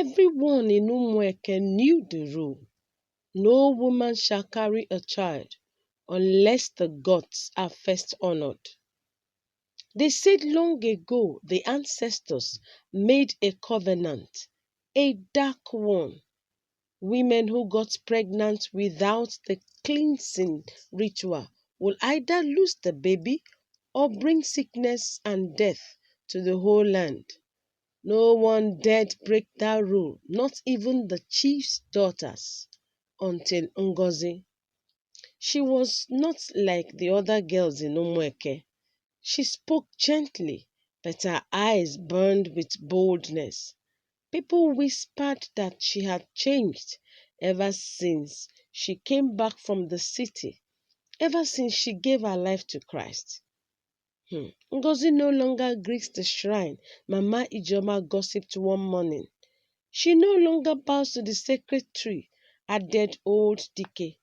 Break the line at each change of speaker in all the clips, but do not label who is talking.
Everyone in Umweke knew the rule. No woman shall carry a child unless the gods are first honored. They said long ago the ancestors made a covenant, a dark one. Women who got pregnant without the cleansing ritual will either lose the baby or bring sickness and death to the whole land. No one dared break that rule, not even the chief's daughters, until Ngozi. She was not like the other girls in Umweke. She spoke gently, but her eyes burned with boldness. People whispered that she had changed ever since she came back from the city, ever since she gave her life to Christ. Ngozi no longer greets the shrine Mama Ijoma gossiped one morning. She no longer bows to the sacred tree, a dead old decay.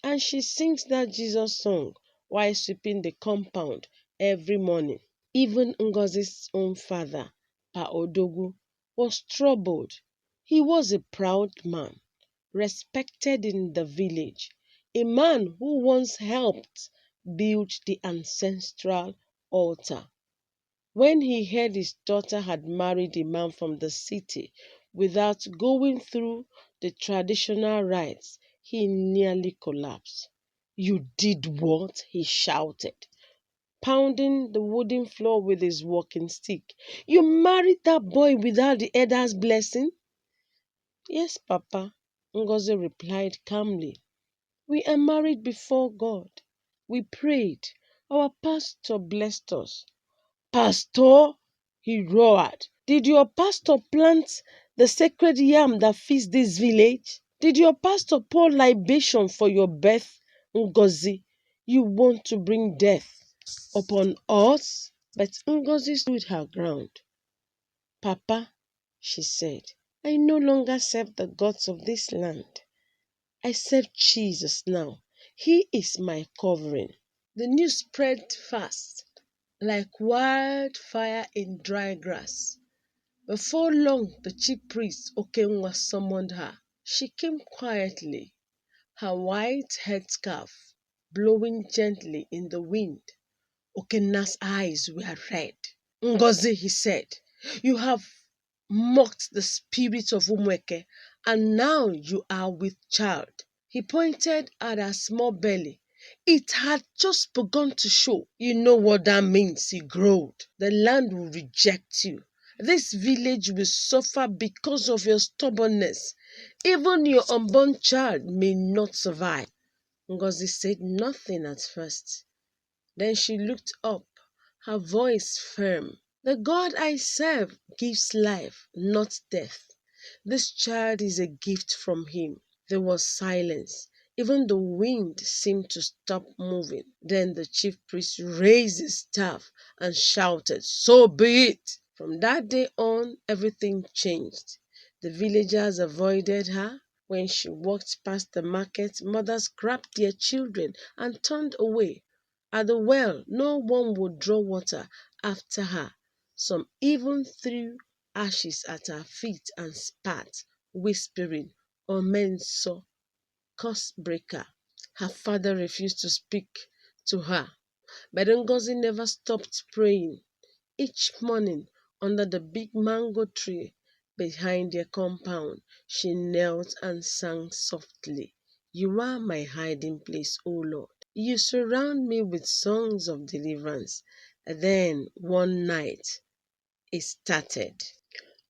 And she sings that Jesus song while sweeping the compound every morning. Even Ngozi's own father, Pa Odogwu, was troubled. He was a proud man, respected in the village, a man who once helped build the ancestral altar. When he heard his daughter had married a man from the city without going through the traditional rites, he nearly collapsed. "You did what?" he shouted, pounding the wooden floor with his walking stick. "You married that boy without the elder's blessing?" "Yes, Papa," Ngozi replied calmly. "We are married before God. We prayed. Our pastor blessed us." "Pastor?" he roared. "Did your pastor plant the sacred yam that feeds this village? Did your pastor pour libation for your birth, Ngozi? You want to bring death upon us?" But Ngozi stood her ground. "Papa," she said, "I no longer serve the gods of this land. I serve Jesus now. He is my covering." The news spread fast, like wildfire in dry grass. Before long, the chief priest Okenwa summoned her. She came quietly, her white headscarf blowing gently in the wind. Okenna's eyes were red. "Ngozi," he said, "you have mocked the spirit of Umweke, and now you are with child." He pointed at her small belly. It had just begun to show. "You know what that means," he growled. "The land will reject you. This village will suffer because of your stubbornness. Even your unborn child may not survive." Ngozi said nothing at first. Then she looked up, her voice firm. "The God I serve gives life, not death. This child is a gift from Him." There was silence. Even the wind seemed to stop moving. Then the chief priest raised his staff and shouted, "So be it!" From that day on, everything changed. The villagers avoided her. When she walked past the market, mothers grabbed their children and turned away. At the well, no one would draw water after her. Some even threw ashes at her feet and spat, whispering, "Omenso, curse breaker." Her father refused to speak to her, but Ngozi never stopped praying. Each morning, under the big mango tree behind their compound, she knelt and sang softly, "You are my hiding place, O Lord. You surround me with songs of deliverance." Then, one night, it started.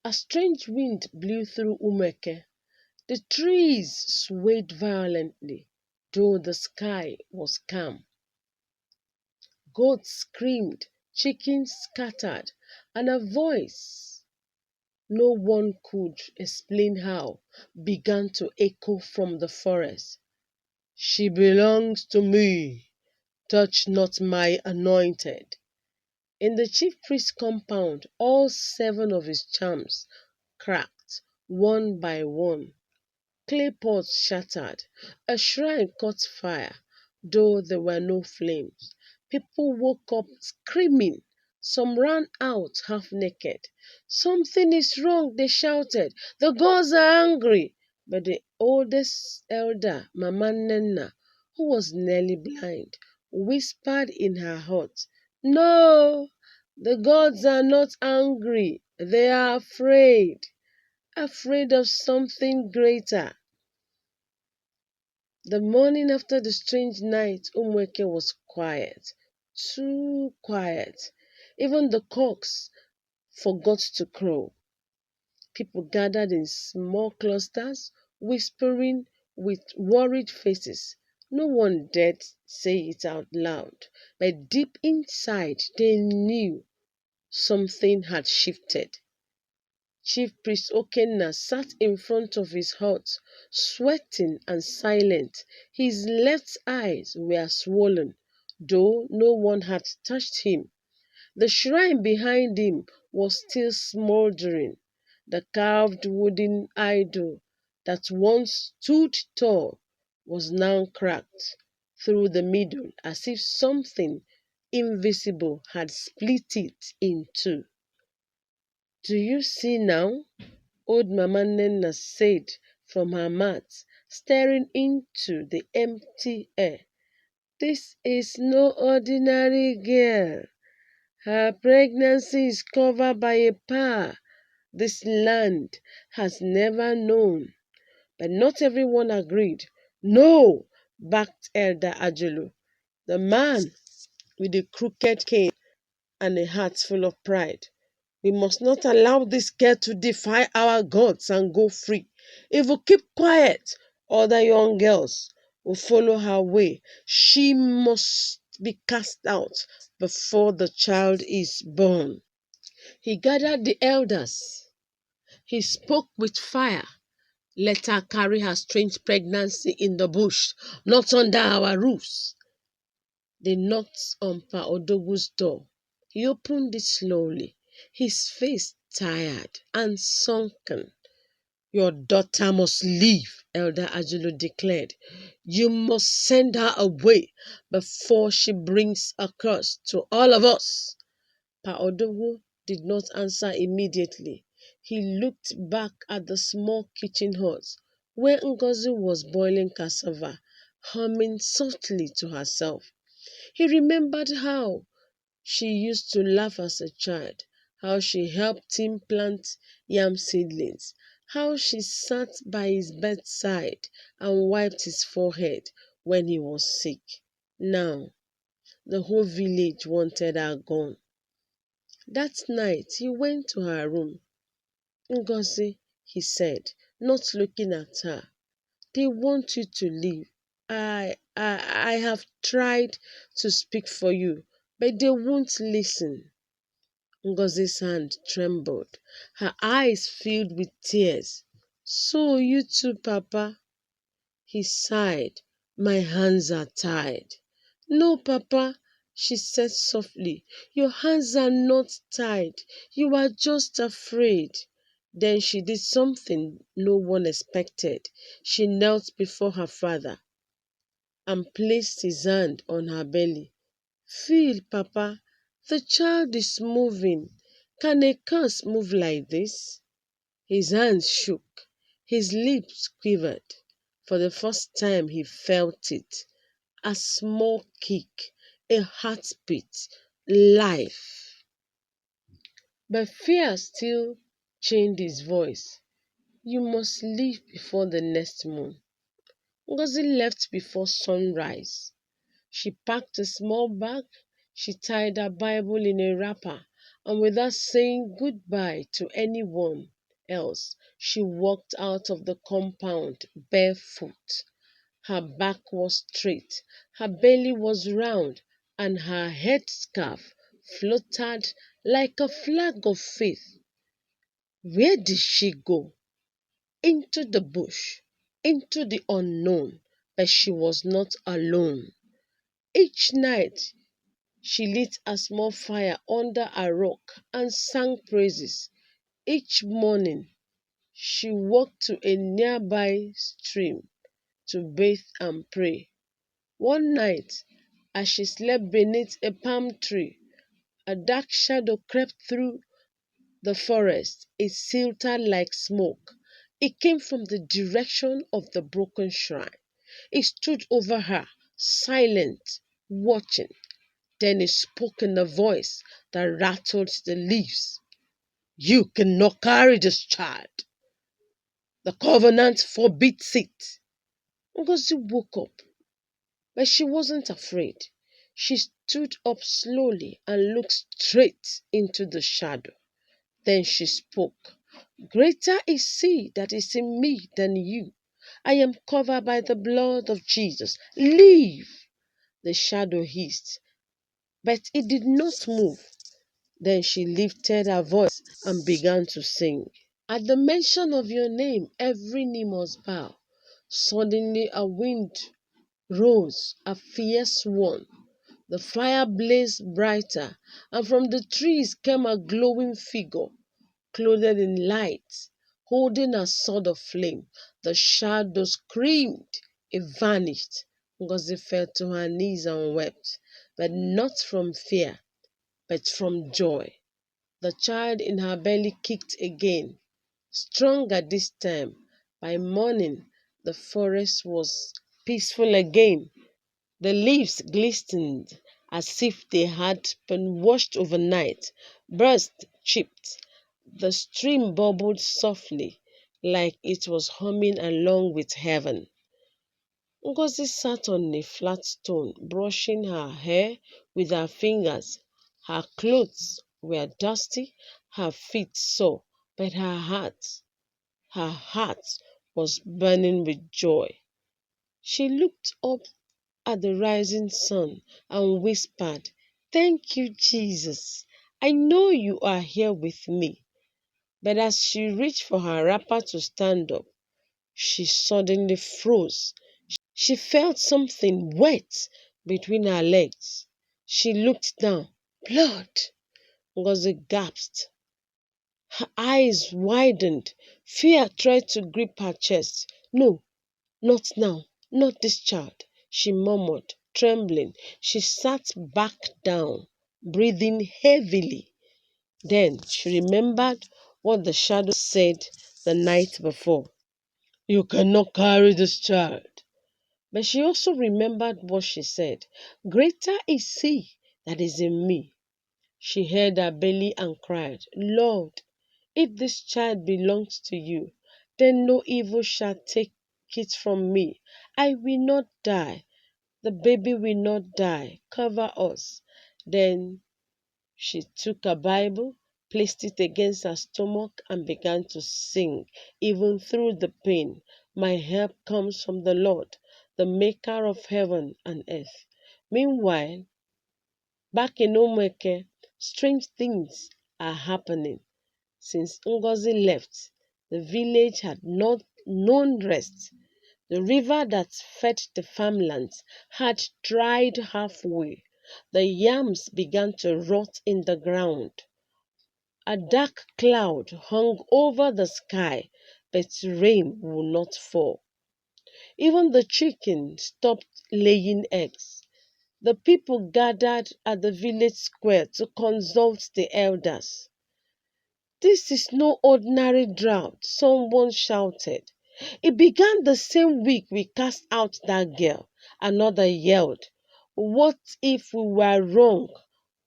A strange wind blew through Umeke. The trees swayed violently, though the sky was calm. Goats screamed, chickens scattered, and a voice, no one could explain how, began to echo from the forest. "She belongs to me. Touch not my anointed." In the chief priest's compound, all 7 of his charms cracked, one by one. Clay pots shattered. A shrine caught fire, though there were no flames. People woke up screaming. Some ran out half naked. Something is wrong, they shouted. The gods are angry. But the oldest elder, Mama Nenna, who was nearly blind, whispered in her heart, No, the gods are not angry. They are afraid. Afraid of something greater. The morning after the strange night, Umweke was quiet. Too quiet. Even the cocks forgot to crow. People gathered in small clusters, whispering with worried faces. No one dared say it out loud, but deep inside they knew something had shifted. Chief Priest Okenna sat in front of his hut, sweating and silent. His left eyes were swollen, though no one had touched him. The shrine behind him was still smoldering. The carved wooden idol that once stood tall was now cracked through the middle as if something invisible had split it in two. Do you see now? Old Mama Nenna said from her mat, staring into the empty air. This is no ordinary girl. Her pregnancy is covered by a power this land has never known. But not everyone agreed. No, backed Elder Ajulu, the man with the crooked cane and a heart full of pride. We must not allow this girl to defy our gods and go free. If we keep quiet, other young girls will follow her way. She must be cast out before the child is born. He gathered the elders. He spoke with fire. Let her carry her strange pregnancy in the bush, not under our roofs. They knocked on Pa Odogu's door. He opened it slowly, his face tired and sunken. Your daughter must leave, Elder Ajulu declared. You must send her away before she brings a curse to all of us. Pa Odogu did not answer immediately. He looked back at the small kitchen hut where Ngozi was boiling cassava, humming softly to herself. He remembered how she used to laugh as a child, how she helped him plant yam seedlings, how she sat by his bedside and wiped his forehead when he was sick. Now, the whole village wanted her gone. That night, he went to her room. Ngozi, he said, not looking at her, they want you to leave. I have tried to speak for you, but they won't listen. Ngozi's hand trembled. Her eyes filled with tears. So you too, Papa? He sighed. My hands are tied. No, Papa, she said softly. Your hands are not tied. You are just afraid. Then she did something no one expected. She knelt before her father and placed his hand on her belly. Feel, Papa, the child is moving. Can a curse move like this? His hands shook. His lips quivered. For the first time he felt it. A small kick, a heartbeat, life. But fear still chained his voice. You must leave before the next moon. Ngozi left before sunrise. She packed a small bag, she tied her Bible in a wrapper, and without saying goodbye to anyone else, she walked out of the compound barefoot. Her back was straight, her belly was round, and her headscarf fluttered like a flag of faith. Where did she go? Into the bush, into the unknown, but she was not alone. Each night she lit a small fire under a rock and sang praises. Each morning she walked to a nearby stream to bathe and pray. One night, as she slept beneath a palm tree, A dark shadow crept through the forest. It silted like smoke. It came from the direction of the broken shrine. It stood over her, silent, watching. Then it spoke in a voice that rattled the leaves. You cannot carry this child. The covenant forbids it. Ngozi woke up, but she wasn't afraid. She stood up slowly and looked straight into the shadow. Then she spoke. Greater is he that is in me than you. I am covered by the blood of Jesus. Leave! The shadow hissed, but it did not move. Then she lifted her voice and began to sing. At the mention of your name, every knee must bow. Suddenly a wind rose, a fierce one. The fire blazed brighter, and from the trees came a glowing figure, clothed in light, holding a sword of flame. The shadow screamed. It vanished. Ngozi fell to her knees and wept, but not from fear, but from joy. The child in her belly kicked again, stronger this time. By morning, the forest was peaceful again. The leaves glistened as if they had been washed overnight. Birds chirped. The stream bubbled softly, like it was humming along with heaven. Ngozi sat on a flat stone, brushing her hair with her fingers. Her clothes were dusty, her feet sore, but her heart was burning with joy. She looked up at the rising sun and whispered, Thank you, Jesus. I know you are here with me. But as she reached for her wrapper to stand up, she suddenly froze. She felt something wet between her legs. She looked down. Blood! Ngozi gasped. Her eyes widened. Fear tried to grip her chest. No, not now, not this child, she murmured, trembling. She sat back down, breathing heavily. Then she remembered what the shadow said the night before. You cannot carry this child. But she also remembered what she said. Greater is he that is in me. She held her belly and cried, Lord, if this child belongs to you, then no evil shall take it from me. I will not die. The baby will not die. Cover us. Then she took a Bible, placed it against her stomach, and began to sing, even through the pain. My help comes from the Lord, the maker of heaven and earth. Meanwhile, back in Umweke, strange things are happening. Since Ngozi left, the village had not known rest. The river that fed the farmlands had dried halfway. The yams began to rot in the ground. A dark cloud hung over the sky, but rain would not fall. Even the chickens stopped laying eggs. The people gathered at the village square to consult the elders. This is no ordinary drought, someone shouted. It began the same week we cast out that girl. Another yelled. What if we were wrong?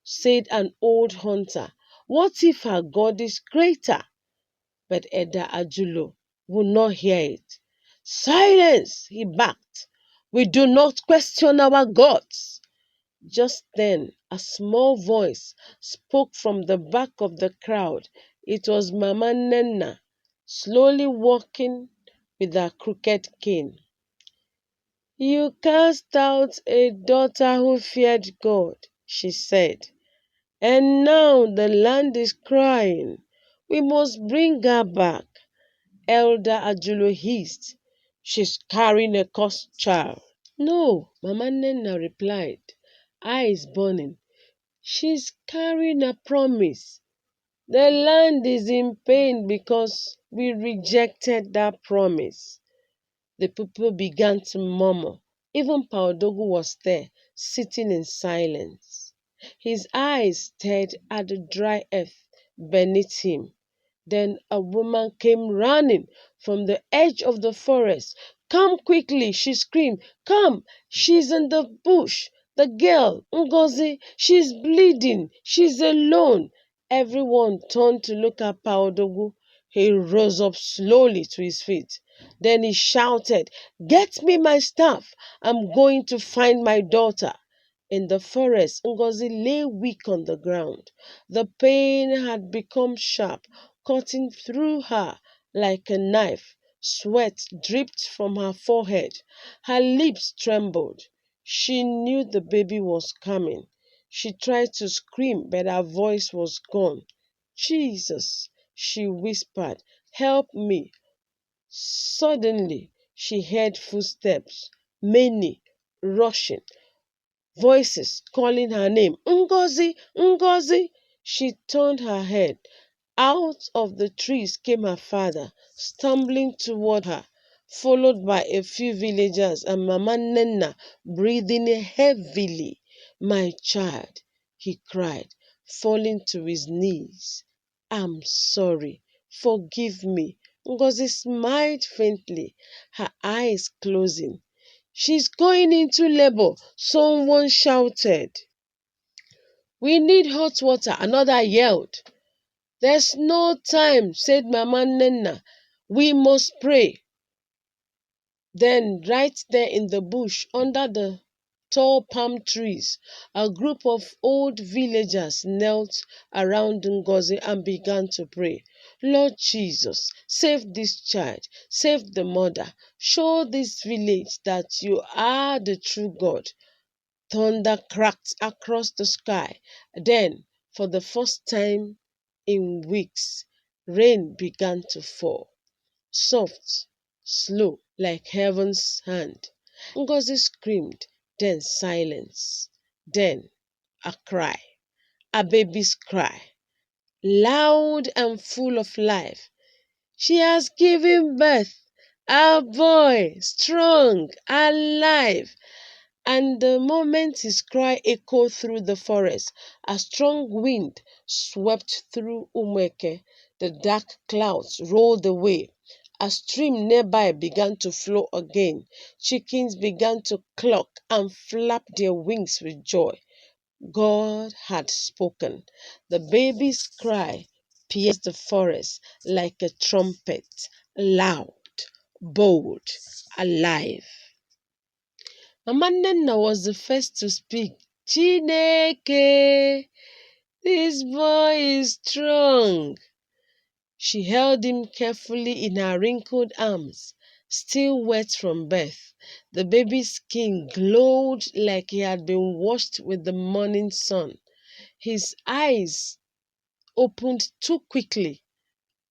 Said an old hunter. What if our God is greater? But Eda Ajulo would not hear it. Silence, he barked. We do not question our gods. Just then, a small voice spoke from the back of the crowd. It was Mama Nenna, slowly walking with her crooked cane. You cast out a daughter who feared God, she said, and now the land is crying. We must bring her back. Elder Ajulo hissed. She's carrying a cursed child. No, Mama Nenna replied, eyes burning. She's carrying a promise. The land is in pain because we rejected that promise. The people began to murmur. Even Paudogu was there, sitting in silence. His eyes stared at the dry earth beneath him. Then a woman came running from the edge of the forest. "Come quickly!" she screamed. "Come! She's in the bush! The girl, Ngozi, she's bleeding! She's alone!" Everyone turned to look at Paodogu. He rose up slowly to his feet. Then he shouted, "Get me my staff! I'm going to find my daughter." In the forest, Ngozi lay weak on the ground. The pain had become sharp, cutting through her like a knife. Sweat dripped from her forehead. Her lips trembled. She knew the baby was coming. She tried to scream, but her voice was gone. "Jesus," she whispered, "help me." Suddenly, she heard footsteps, many, rushing. Voices calling her name. "Ngozi! Ngozi!" She turned her head. Out of the trees came her father, stumbling toward her, followed by a few villagers and Mama Nenna breathing heavily. "My child," he cried, falling to his knees. "I'm sorry. Forgive me." Ngozi smiled faintly, her eyes closing. "She's going into labor," someone shouted. "We need hot water," another yelled. "There's no time," said Mama Nenna. "We must pray." Then, right there in the bush, under the tall palm trees, a group of old villagers knelt around Ngozi and began to pray. "Lord Jesus, save this child, save the mother. Show this village that you are the true God." Thunder cracked across the sky. Then, for the first time in weeks, rain began to fall. Soft, slow, like heaven's hand. Ngozi screamed, then silence. Then a cry, a baby's cry, loud and full of life. "She has given birth, a boy, strong, alive." And the moment his cry echoed through the forest, a strong wind swept through Umweke. The dark clouds rolled away. A stream nearby began to flow again. Chickens began to cluck and flap their wings with joy. God had spoken. The baby's cry pierced the forest like a trumpet, loud, bold, alive. Mama Nenna was the first to speak. "Chineke, this boy is strong." She held him carefully in her wrinkled arms, still wet from birth. The baby's skin glowed like he had been washed with the morning sun. His eyes opened too quickly,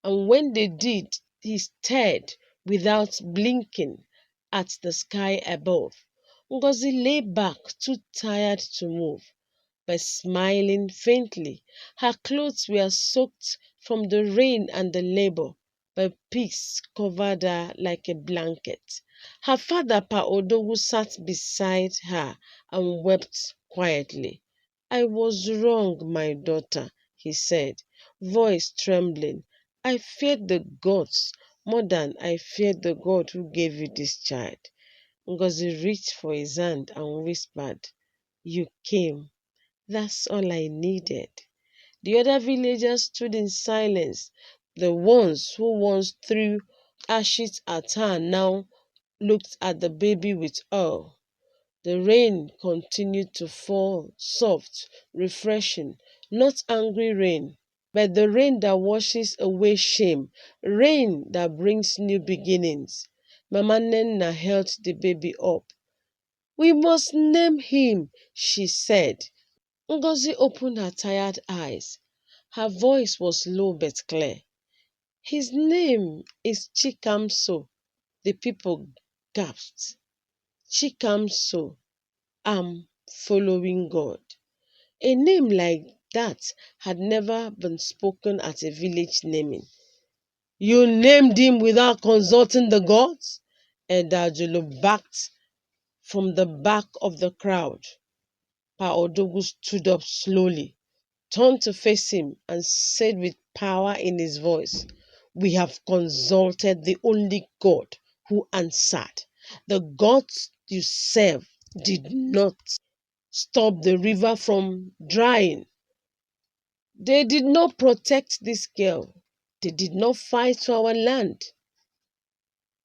and when they did, he stared without blinking at the sky above. Ngozi lay back, too tired to move, but smiling faintly. Her clothes were soaked from the rain and the labor, but peace covered her like a blanket. Her father, Pa Odogu, sat beside her and wept quietly. "I was wrong, my daughter," he said, voice trembling. "I feared the gods more than I feared the God who gave you this child." Ngozi reached for his hand and whispered, "You came. That's all I needed." The other villagers stood in silence. The ones who once threw ashes at her now looked at the baby with awe. The rain continued to fall, soft, refreshing, not angry rain, but the rain that washes away shame, rain that brings new beginnings. Mama Nenna held the baby up. "We must name him," she said. Ngozi opened her tired eyes. Her voice was low but clear. "His name is Chikamso." The people gasped. "Chikamso, I'm following God." A name like that had never been spoken at a village naming. "You named him without consulting the gods?" Elder Julu backed from the back of the crowd. Pa Odogu stood up slowly, turned to face him, and said with power in his voice, "We have consulted the only God who answered. The gods you serve did not stop the river from drying. They did not protect this girl. They did not fight for our land."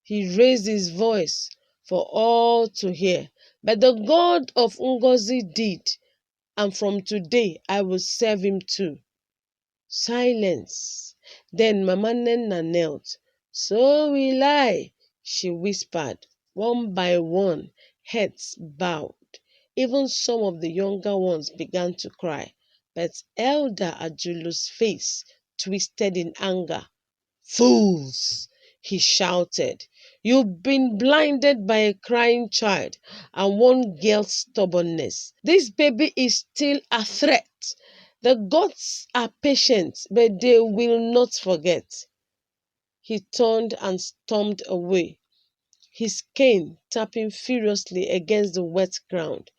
He raised his voice for all to hear. "But the God of Ngozi did, and from today I will serve him too." Silence. Then Mama Nenna knelt. "So will I," she whispered. One by one, heads bowed. Even some of the younger ones began to cry. But Elder Ajulu's face twisted in anger. "Fools!" he shouted. "You've been blinded by a crying child and one girl's stubbornness. This baby is still a threat. The gods are patient, but they will not forget." He turned and stormed away, his cane tapping furiously against the wet ground.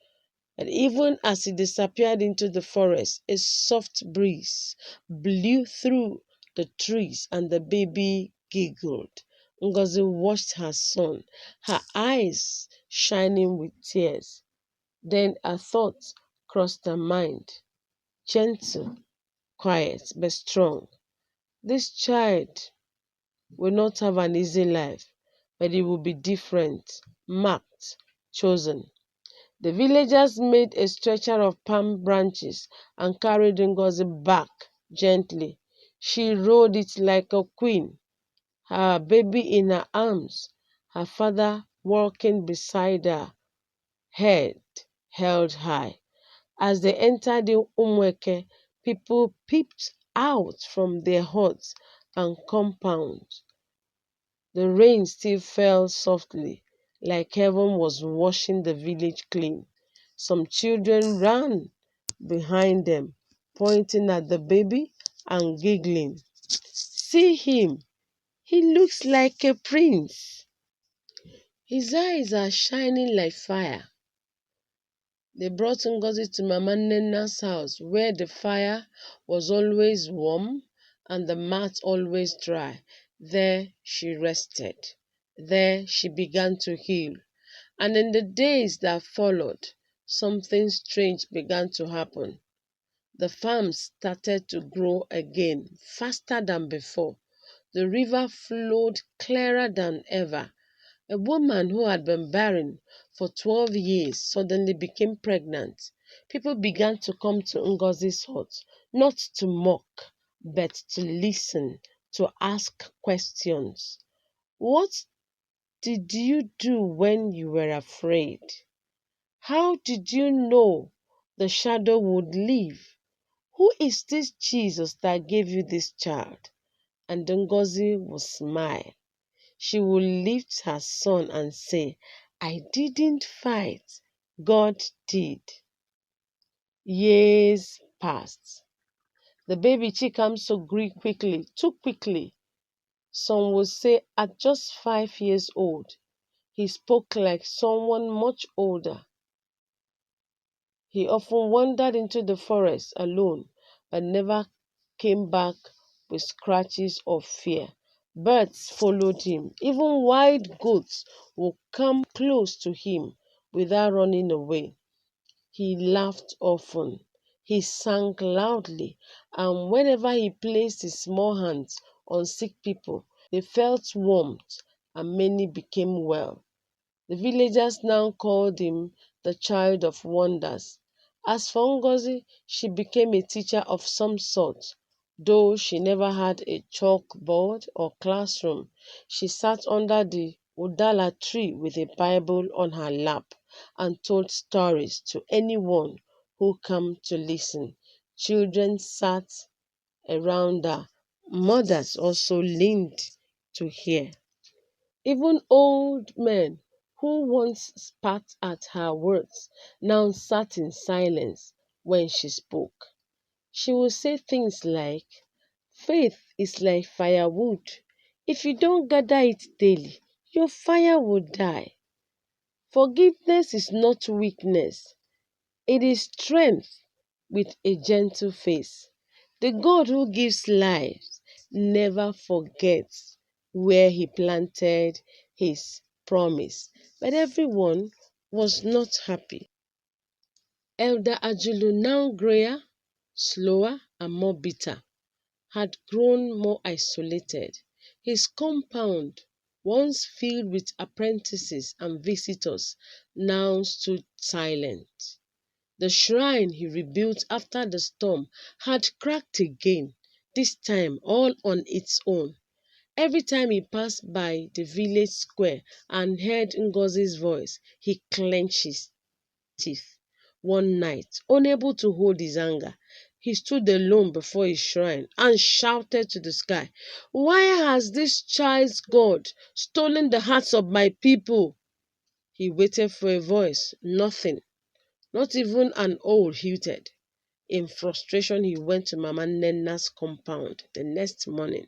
And even as he disappeared into the forest, a soft breeze blew through the trees and the baby giggled. Ngozi watched her son, her eyes shining with tears. Then a thought crossed her mind. Gentle, quiet, but strong. This child will not have an easy life, but it will be different, marked, chosen. The villagers made a stretcher of palm branches and carried Ngozi back gently. She rode it like a queen, her baby in her arms, her father walking beside her, head held high. As they entered the Umweke, people peeped out from their huts and compounds. The rain still fell softly, like heaven was washing the village clean. Some children ran behind them, pointing at the baby and giggling. "See him! He looks like a prince. His eyes are shining like fire." They brought Ngozi to Mama Nenna's house, where the fire was always warm and the mat always dry. There she rested. There she began to heal. And in the days that followed, something strange began to happen. The farms started to grow again, faster than before. The river flowed clearer than ever. A woman who had been barren for 12 years suddenly became pregnant. People began to come to Ngozi's hut, not to mock, but to listen, to ask questions. "What did you do when you were afraid? How did you know the shadow would leave? Who is this Jesus that gave you this child?" And Ngozi would smile. She would lift her son and say, "I didn't fight. God did." Years passed. The baby Chikamso grew quickly, too quickly. Some would say at just 5 years old, he spoke like someone much older. He often wandered into the forest alone, but never came back with scratches of fear. Birds followed him. Even wild goats would come close to him without running away. He laughed often. He sang loudly, and whenever he placed his small hands on sick people, they felt warmth and many became well. The villagers now called him the Child of Wonders. As for Ngozi, she became a teacher of some sort. Though she never had a chalkboard or classroom, she sat under the Udala tree with a Bible on her lap and told stories to anyone who came to listen. Children sat around her. Mothers also leaned to hear. Even old men who once spat at her words now sat in silence when she spoke. She would say things like, "Faith is like firewood. If you don't gather it daily, your fire will die. Forgiveness is not weakness. It is strength with a gentle face. The God who gives life never forgets where he planted his promise. But everyone was not happy. Elder Ajulu, now grayer, slower, and more bitter, had grown more isolated. His compound, once filled with apprentices and visitors, now stood silent. The shrine he rebuilt after the storm had cracked again, this time all on its own. Every time he passed by the village square and heard Ngozi's voice, he clenched his teeth. One night, unable to hold his anger, he stood alone before his shrine and shouted to the sky, "Why has this child's God stolen the hearts of my people?" He waited for a voice, nothing, not even an owl hooted. In frustration, he went to Mama Nena's compound the next morning.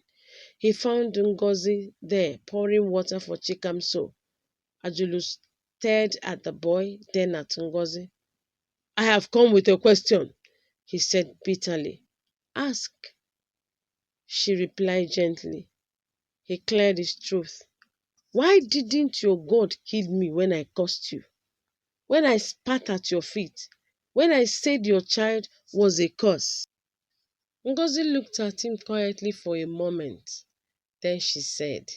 He found Ngozi there pouring water for Chikamso. Ajulu stared at the boy, then at Ngozi. "I have come with a question," he said bitterly. "Ask," she replied gently. He cleared his throat. "Why didn't your God kill me when I cursed you? When I spat at your feet? When I said your child was a curse?" Ngozi looked at him quietly for a moment. Then she said,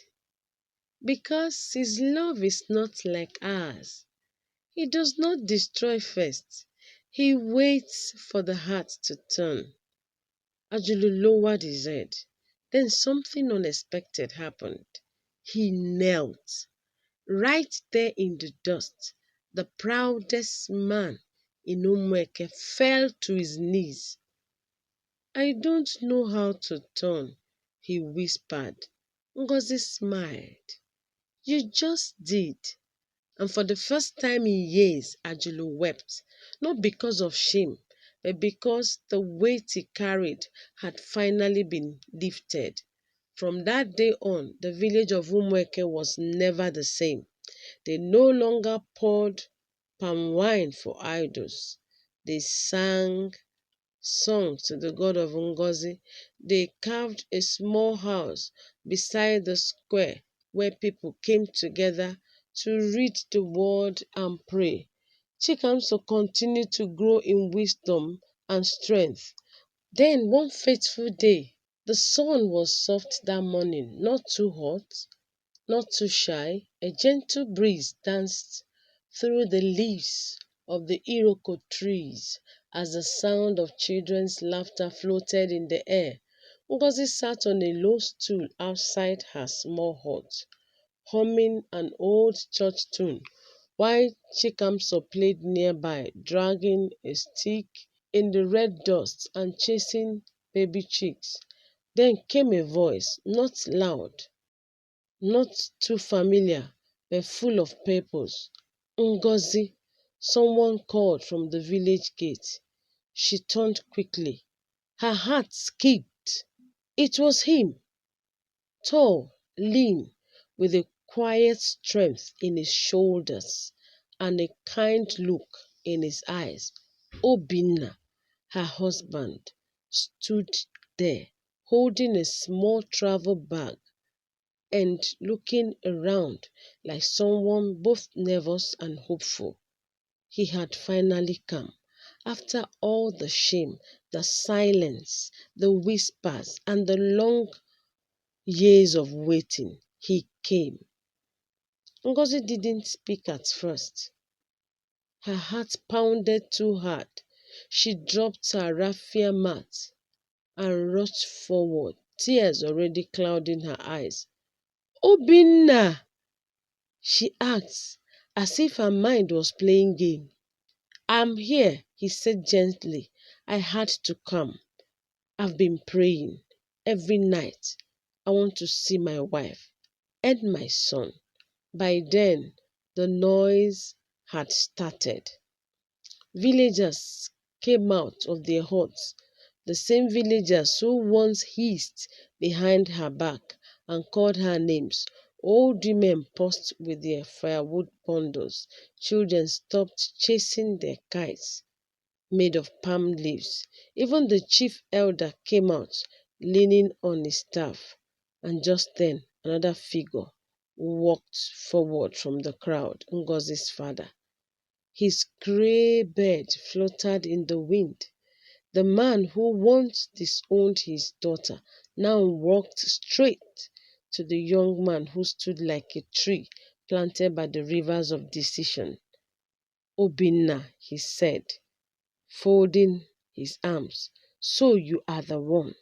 "Because his love is not like ours. He does not destroy first. He waits for the heart to turn." Ajulu lowered his head. Then something unexpected happened. He knelt. Right there in the dust, the proudest man in Umueke fell to his knees. "I don't know how to turn," he whispered. Ngozi smiled. "You just did." And for the first time in years, Ajulu wept, not because of shame, but because the weight he carried had finally been lifted. From that day on, the village of Umueke was never the same. They no longer poured palm wine for idols. They sang songs to the god of Ngozi. They carved a small house beside the square where people came together to read the word and pray. Chikamso continued to grow in wisdom and strength. Then, one fateful day, the sun was soft that morning, not too hot, not too shy. A gentle breeze danced through the leaves of the iroko trees as the sound of children's laughter floated in the air. Ngozi sat on a low stool outside her small hut, humming an old church tune, while Chikamso played nearby, dragging a stick in the red dust and chasing baby chicks. Then came a voice, not loud, not too familiar, but full of purpose. "Ngozi," someone called from the village gate. She turned quickly. Her heart skipped. It was him, tall, lean, with a quiet strength in his shoulders and a kind look in his eyes. Obinna, her husband, stood there, holding a small travel bag and looking around like someone both nervous and hopeful. He had finally come. After all the shame, the silence, the whispers, and the long years of waiting, he came. Ngozi didn't speak at first. Her heart pounded too hard. She dropped her raffia mat and rushed forward, tears already clouding her eyes. "Obinna!" she asked, as if her mind was playing game. "I'm here," he said gently. "I had to come. I've been praying every night. I want to see my wife and my son." By then, the noise had started. Villagers came out of their huts, the same villagers who once hissed behind her back and called her names. Old women paused with their firewood bundles. Children stopped chasing their kites. made of palm leaves. Even the chief elder came out, leaning on his staff. And just then, another figure walked forward from the crowd, Ngozi's father. His grey beard fluttered in the wind. The man who once disowned his daughter now walked straight to the young man who stood like a tree planted by the rivers of decision. Obinna, he said, folding his arms. So you are the one.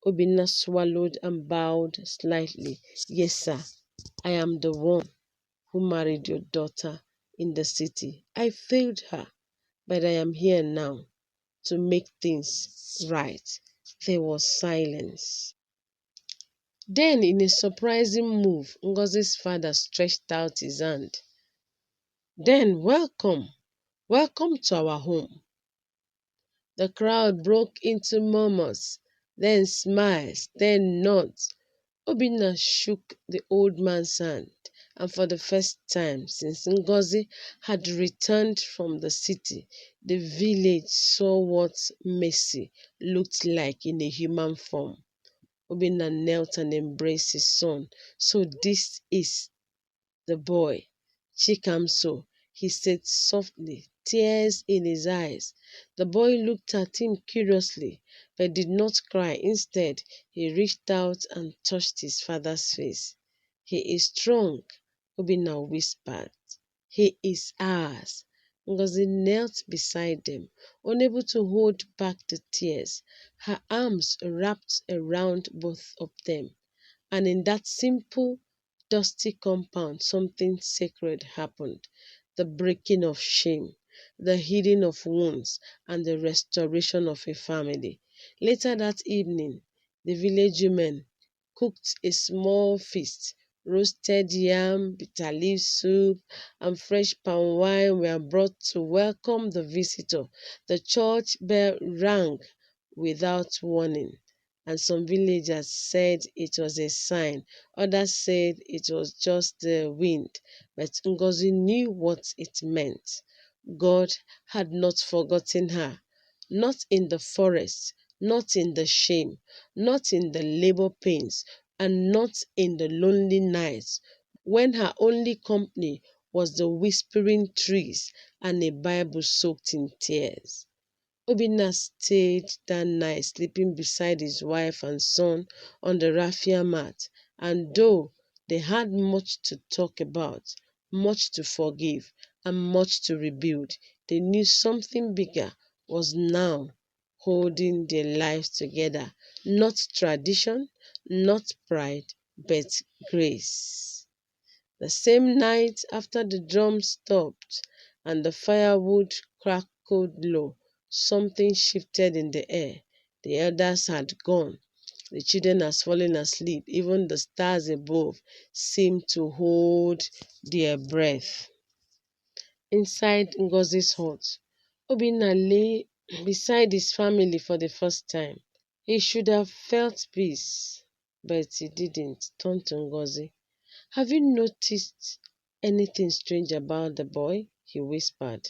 Obinna swallowed and bowed slightly. Yes, sir, I am the one who married your daughter in the city. I failed her, but I am here now to make things right. There was silence. Then, in a surprising move, Ngozi's father stretched out his hand. Then, welcome, welcome to our home. The crowd broke into murmurs, then smiles, then nods. Obinna shook the old man's hand, and for the first time since Ngozi had returned from the city, the village saw what mercy looked like in a human form. Obinna knelt and embraced his son. So this is the boy, Chikamso, he said softly, tears in his eyes. The boy looked at him curiously, but did not cry. Instead, he reached out and touched his father's face. He is strong, Obinna whispered. He is ours. Ngozi knelt beside them, unable to hold back the tears, her arms wrapped around both of them. And in that simple, dusty compound, something sacred happened. The breaking of shame, the healing of wounds, and the restoration of a family. Later that evening, the village women cooked a small feast. Roasted yam, bitter leaf soup, and fresh palm wine were brought to welcome the visitor. The church bell rang without warning, and some villagers said it was a sign. Others said it was just the wind, but Ngozi knew what it meant. God had not forgotten her, not in the forest, not in the shame, not in the labor pains, and not in the lonely nights when her only company was the whispering trees and a Bible soaked in tears. Obinna stayed that night sleeping beside his wife and son on the raffia mat, and though they had much to talk about, much to forgive, and much to rebuild, they knew something bigger was now holding their lives together. Not tradition, not pride, but grace. The same night after the drums stopped and the firewood crackled low, something shifted in the air. The elders had gone. The children had fallen asleep. Even the stars above seemed to hold their breath. Inside Ngozi's hut, Obinna lay beside his family for the first time. He should have felt peace, but he didn't. Turned to Ngozi. Have you noticed anything strange about the boy? He whispered.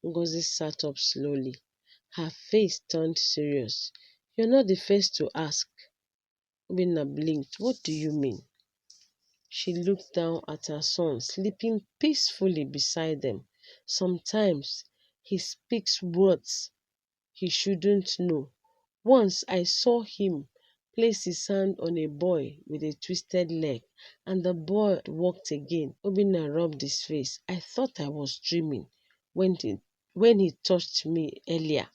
Ngozi sat up slowly. Her face turned serious. You're not the first to ask. Obinna blinked. What do you mean? She looked down at her son, sleeping peacefully beside them. Sometimes he speaks words he shouldn't know. Once I saw him place his hand on a boy with a twisted leg, and the boy walked again. Obinna rubbed his face. I thought I was dreaming when he touched me earlier,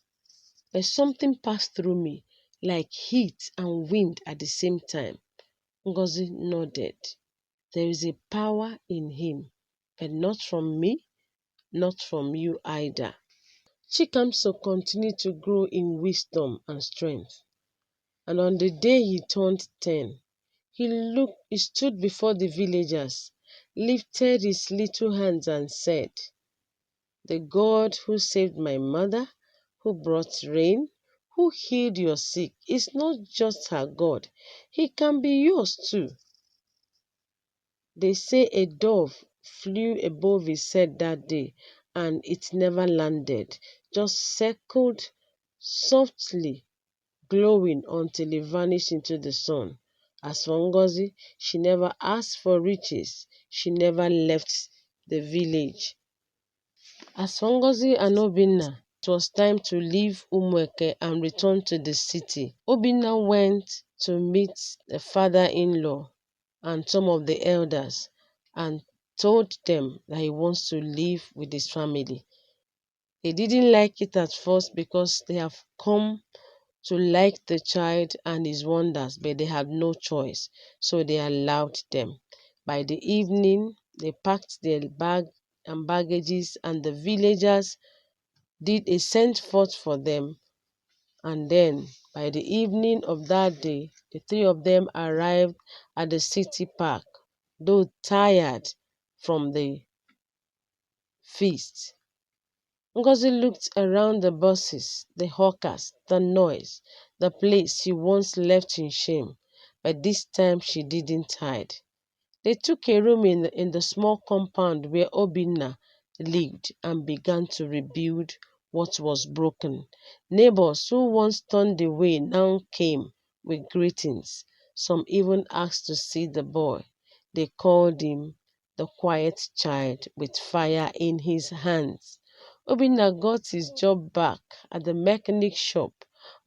but something passed through me, like heat and wind at the same time. Ngozi nodded. There is a power in him, but not from me, not from you either. Chikamso continued to grow in wisdom and strength. And on the day he turned 10, he stood before the villagers, lifted his little hands and said, the God who saved my mother, who brought rain, who healed your sick, is not just her God. He can be yours too. They say a dove flew above his head that day, and it never landed, just circled softly, glowing until it vanished into the sun. As for Ngozi, she never asked for riches. She never left the village. As for Ngozi and Obinna, it was time to leave Umueke and return to the city. Obinna went to meet the father-in-law and some of the elders and told them that he wants to live with his family. They didn't like it at first because they have come to like the child and his wonders, but they had no choice, so they allowed them. By the evening, they packed their bag and baggages, and the villagers did a send forth for them. And then, by the evening of that day, the three of them arrived at the city park, though tired from the feast. Ngozi looked around the buses, the hawkers, the noise, the place she once left in shame, but this time she didn't hide. They took a room in the small compound where Obinna lived and began to rebuild what was broken. Neighbors who once turned away now came with greetings. Some even asked to see the boy. They called him the quiet child with fire in his hands. Obinna got his job back at the mechanic shop.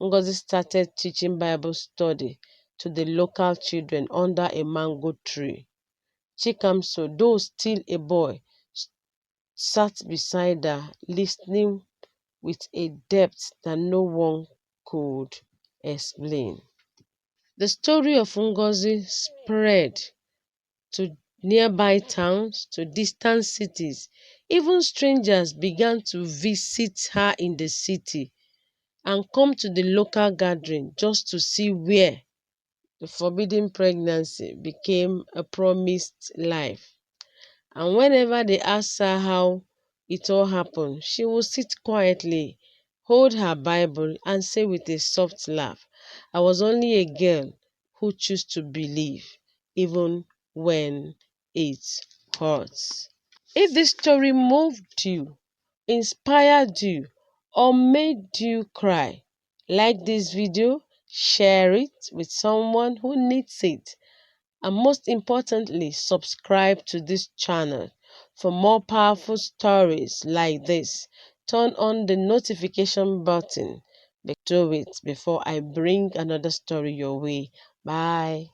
Ngozi started teaching Bible study to the local children under a mango tree. Chikamso, though still a boy, sat beside her, listening with a depth that no one could explain. The story of Ngozi spread to nearby towns, to distant cities. Even strangers began to visit her in the city and come to the local gathering just to see where the forbidden pregnancy became a promised life. And whenever they asked her how it all happened, she would sit quietly, hold her Bible, and say with a soft laugh, I was only a girl who chose to believe, even when it hurts. If this story moved you, inspired you, or made you cry, like this video, share it with someone who needs it. And most importantly, subscribe to this channel for more powerful stories like this. Turn on the notification button. Do it before I bring another story your way. Bye.